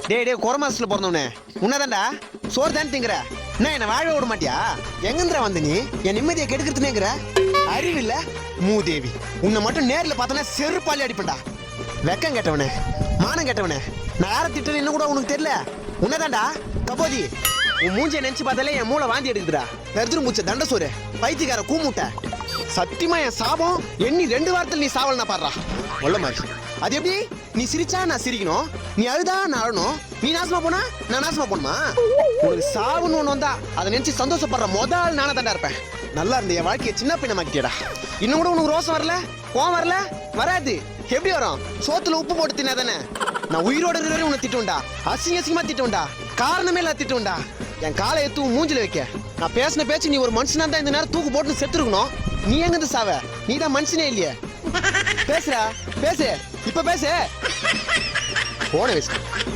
டே குரமாசத்துல பிறந்தவனே உன்னதான்டா சோறு தான் திங்குற. என்ன வாழ விட மாட்டியா? எங்கந்திர வந்து நீ என் நிம்மதியை கெடுக்கிறதுனேங்கிற? அறிவில்ல மூதேவி. உன்னை மட்டும் நேர்ல பார்த்தனா செருப்பாளி அடிப்பண்டா. வெக்கம் கேட்டவனே, மானம் கேட்டவனே. நான் யாரை திட்டுறேன் என்ன கூட உனக்கு தெரியல. உன்னதான்டா கபோதி. உன் மூஞ்சியை நினைச்சு பார்த்தாலே என் மூளை வாந்தி எடுக்குதுடா. பெருத்துரு மூச்ச தண்ட சோறு பைத்தியக்கார கூமுட்ட. சத்தியமா என் சாபம் எண்ணி 2 வாரத்தில் நீ சாவல் நான் பாடுறா உள்ள மாதிரி. அது எப்படி? நீ சிரிச்சா நான் சிரிக்கணும், நீ அழுதா நான் அழணும், நீ நாசமா போனா நான் நாசமா போணுமா? உனக்கு சாவுன்னு ஒண்ணு வந்தா அதை நினைச்சு சந்தோஷப்படுற முதல் நானே தாண்டா இருப்பேன். நல்லா இருந்த என் வாழ்க்கையை சின்ன பின்னமாக்கிட்டியடா. இன்னும் கூட உனக்கு ரோசம் வரல, கோவம் வரல? வராது. எப்படி வரும்? சோத்துல உப்பு போட்டு தின்னாதானே. நான் உயிரோட இருக்கிற உன்னை திட்டுவேன்டா, அசிங்கமா திட்டுவேன்டா, காரணமே இல்ல திட்டுவேன்டா. என் காலை எடுத்து மூஞ்சில வைக்க. நான் பேசின பேச்சு நீ ஒரு மனுஷனா தான் இந்த நேரம் தூக்கு போட்டு செத்துருக்கணும். நீ எங்க சாவ? நீ தான் மனுஷனே இல்லையே. பேசுற பேசு, இப்ப பேசு. போன வயசு